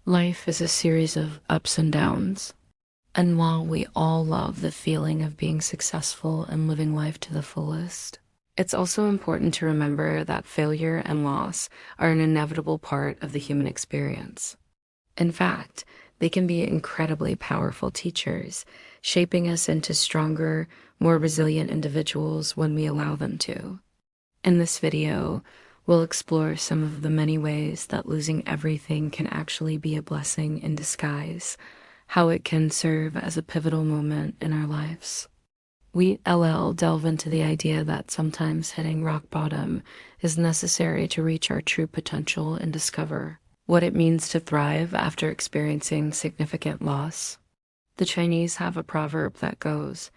Life is a series of ups and downs, and while we all love the feeling of being successful and living life to the fullest, it's also important to remember that failure and loss are an inevitable part of the human experience. In fact, they can be incredibly powerful teachers, shaping us into stronger, more resilient individuals when we allow them to. In this video, we'll explore some of the many ways that losing everything can actually be a blessing in disguise, how it can serve as a pivotal moment in our lives. We delve into the idea that sometimes hitting rock bottom is necessary to reach our true potential and discover what it means to thrive after experiencing significant loss. The Chinese have a proverb that goes,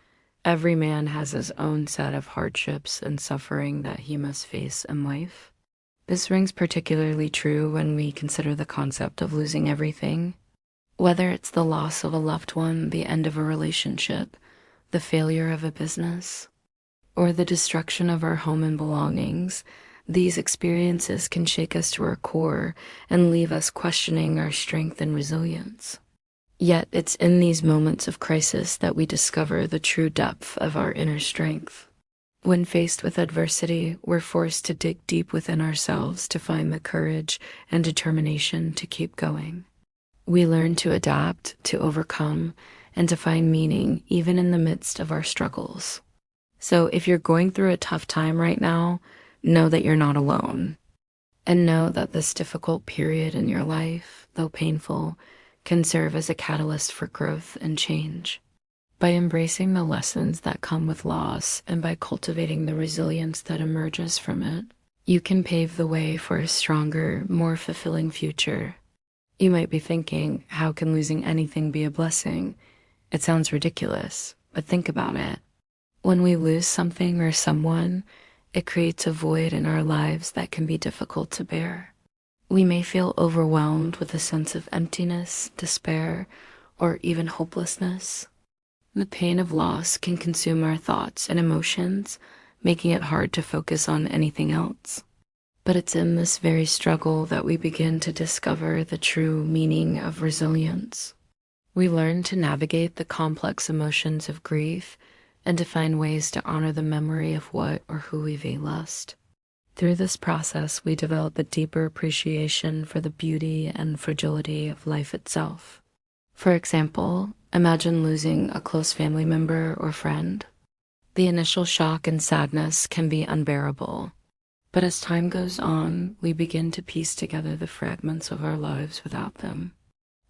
"Every man has his own set of hardships and suffering that he must face in life." This rings particularly true when we consider the concept of losing everything. Whether it's the loss of a loved one, the end of a relationship, the failure of a business, or the destruction of our home and belongings, these experiences can shake us to our core and leave us questioning our strength and resilience. Yet it's in these moments of crisis that we discover the true depth of our inner strength. When faced with adversity, we're forced to dig deep within ourselves to find the courage and determination to keep going. We learn to adapt, to overcome, and to find meaning even in the midst of our struggles. So if you're going through a tough time right now, know that you're not alone. And know that this difficult period in your life, though painful, can serve as a catalyst for growth and change. By embracing the lessons that come with loss and by cultivating the resilience that emerges from it, you can pave the way for a stronger, more fulfilling future. You might be thinking, how can losing anything be a blessing? It sounds ridiculous, but think about it. When we lose something or someone, it creates a void in our lives that can be difficult to bear. We may feel overwhelmed with a sense of emptiness, despair, or even hopelessness. The pain of loss can consume our thoughts and emotions, making it hard to focus on anything else. But it's in this very struggle that we begin to discover the true meaning of resilience. We learn to navigate the complex emotions of grief and to find ways to honor the memory of what or who we've lost. Through this process, we develop a deeper appreciation for the beauty and fragility of life itself. For example, imagine losing a close family member or friend. The initial shock and sadness can be unbearable, but as time goes on, we begin to piece together the fragments of our lives without them.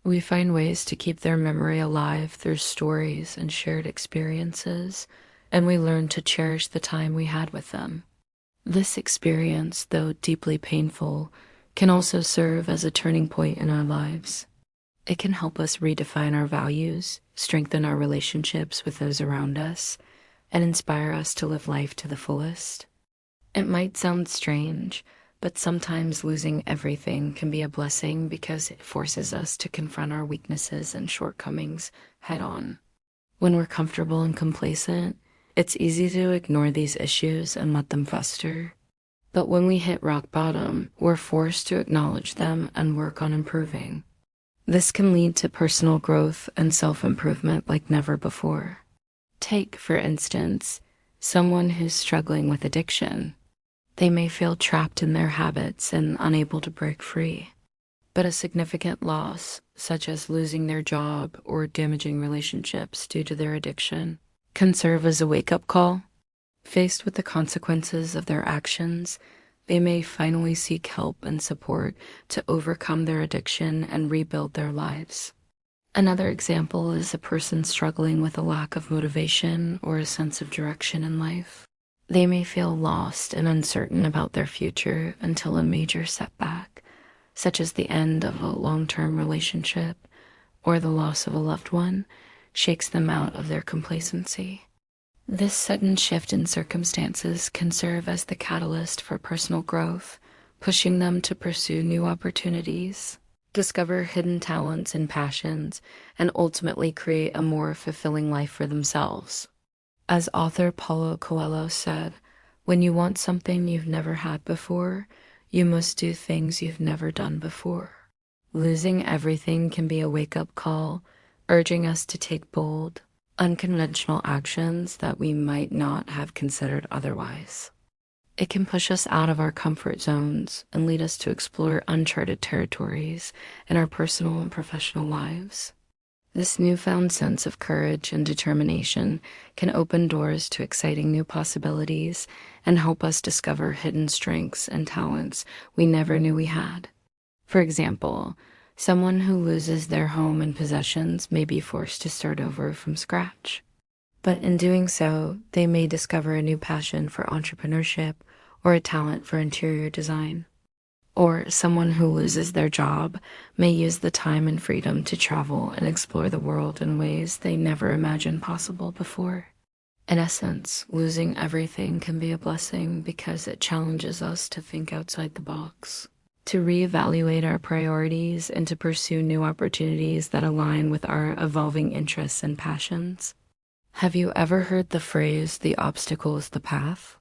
We find ways to keep their memory alive through stories and shared experiences, and we learn to cherish the time we had with them. This experience, though deeply painful, can also serve as a turning point in our lives. It can help us redefine our values, strengthen our relationships with those around us, and inspire us to live life to the fullest. It might sound strange, but sometimes losing everything can be a blessing because it forces us to confront our weaknesses and shortcomings head on. When we're comfortable and complacent, it's easy to ignore these issues and let them fester. But when we hit rock bottom, we're forced to acknowledge them and work on improving. This can lead to personal growth and self-improvement like never before. Take, for instance, someone who's struggling with addiction. They may feel trapped in their habits and unable to break free. But a significant loss, such as losing their job or damaging relationships due to their addiction, can serve as a wake-up call. Faced with the consequences of their actions, they may finally seek help and support to overcome their addiction and rebuild their lives. Another example is a person struggling with a lack of motivation or a sense of direction in life. They may feel lost and uncertain about their future until a major setback, such as the end of a long-term relationship or the loss of a loved one, shakes them out of their complacency. This sudden shift in circumstances can serve as the catalyst for personal growth, pushing them to pursue new opportunities, discover hidden talents and passions, and ultimately create a more fulfilling life for themselves. As author Paulo Coelho said, "When you want something you've never had before, you must do things you've never done before." Losing everything can be a wake-up call, urging us to take bold, unconventional actions that we might not have considered otherwise. It can push us out of our comfort zones and lead us to explore uncharted territories in our personal and professional lives. This newfound sense of courage and determination can open doors to exciting new possibilities and help us discover hidden strengths and talents we never knew we had. For example, someone who loses their home and possessions may be forced to start over from scratch. But in doing so, they may discover a new passion for entrepreneurship or a talent for interior design. Or someone who loses their job may use the time and freedom to travel and explore the world in ways they never imagined possible before. In essence, losing everything can be a blessing because it challenges us to think outside the box, to reevaluate our priorities, and to pursue new opportunities that align with our evolving interests and passions. Have you ever heard the phrase, "the obstacle is the path"?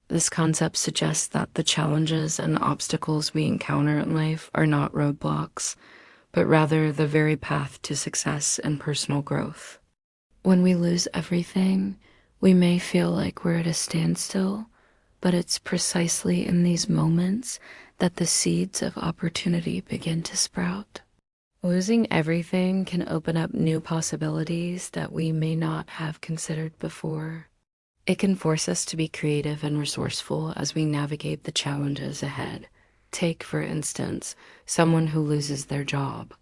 This concept suggests that the challenges and obstacles we encounter in life are not roadblocks, but rather the very path to success and personal growth. When we lose everything, we may feel like we're at a standstill, but it's precisely in these moments that the seeds of opportunity begin to sprout. Losing everything can open up new possibilities that we may not have considered before. It can force us to be creative and resourceful as we navigate the challenges ahead. Take, for instance, someone who loses their job.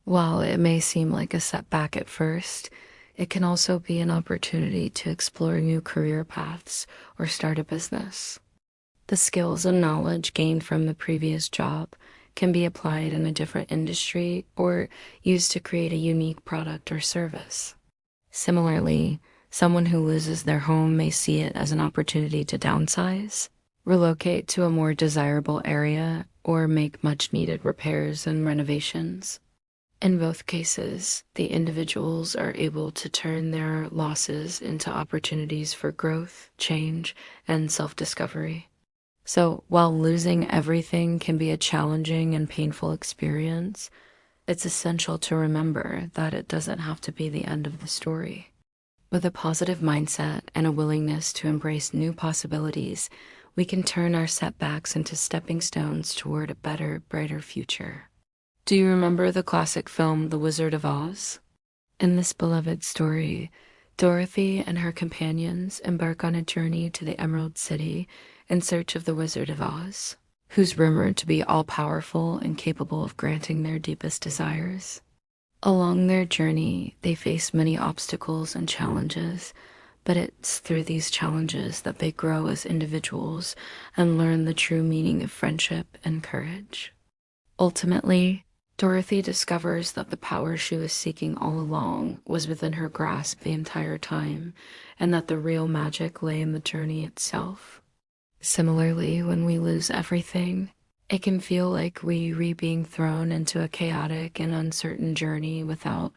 While it may seem like a setback at first, it can also be an opportunity to explore new career paths or start a business. The skills and knowledge gained from the previous job can be applied in a different industry or used to create a unique product or service. Similarly, someone who loses their home may see it as an opportunity to downsize, relocate to a more desirable area, or make much-needed repairs and renovations. In both cases, the individuals are able to turn their losses into opportunities for growth, change, and self-discovery. So, while losing everything can be a challenging and painful experience, it's essential to remember that it doesn't have to be the end of the story. With a positive mindset and a willingness to embrace new possibilities, we can turn our setbacks into stepping stones toward a better, brighter future. Do you remember the classic film The Wizard of Oz? In this beloved story, Dorothy and her companions embark on a journey to the Emerald City in search of the Wizard of Oz, who's rumored to be all-powerful and capable of granting their deepest desires. Along their journey, they face many obstacles and challenges, but it's through these challenges that they grow as individuals and learn the true meaning of friendship and courage. Ultimately, Dorothy discovers that the power she was seeking all along was within her grasp the entire time, and that the real magic lay in the journey itself. Similarly, when we lose everything, it can feel like we're being thrown into a chaotic and uncertain journey without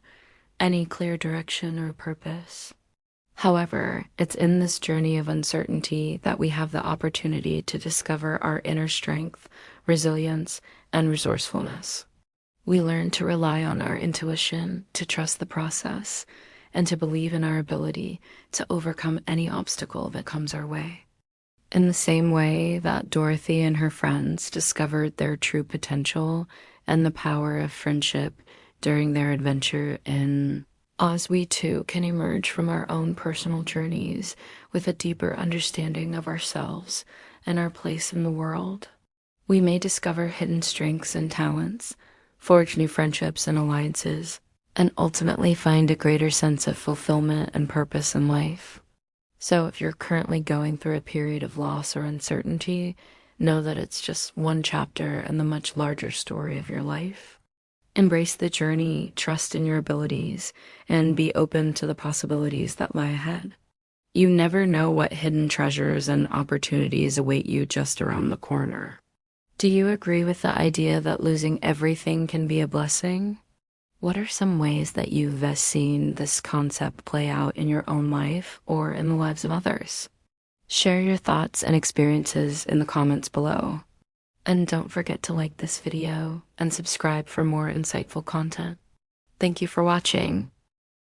any clear direction or purpose. However, it's in this journey of uncertainty that we have the opportunity to discover our inner strength, resilience, and resourcefulness. We learn to rely on our intuition, to trust the process, and to believe in our ability to overcome any obstacle that comes our way. In the same way that Dorothy and her friends discovered their true potential and the power of friendship during their adventure in Oz, we too can emerge from our own personal journeys with a deeper understanding of ourselves and our place in the world. We may discover hidden strengths and talents, forge new friendships and alliances, and ultimately find a greater sense of fulfillment and purpose in life. So if you're currently going through a period of loss or uncertainty, know that it's just one chapter in the much larger story of your life. Embrace the journey, trust in your abilities, and be open to the possibilities that lie ahead. You never know what hidden treasures and opportunities await you just around the corner. Do you agree with the idea that losing everything can be a blessing? What are some ways that you've seen this concept play out in your own life or in the lives of others? Share your thoughts and experiences in the comments below. And don't forget to like this video and subscribe for more insightful content. Thank you for watching.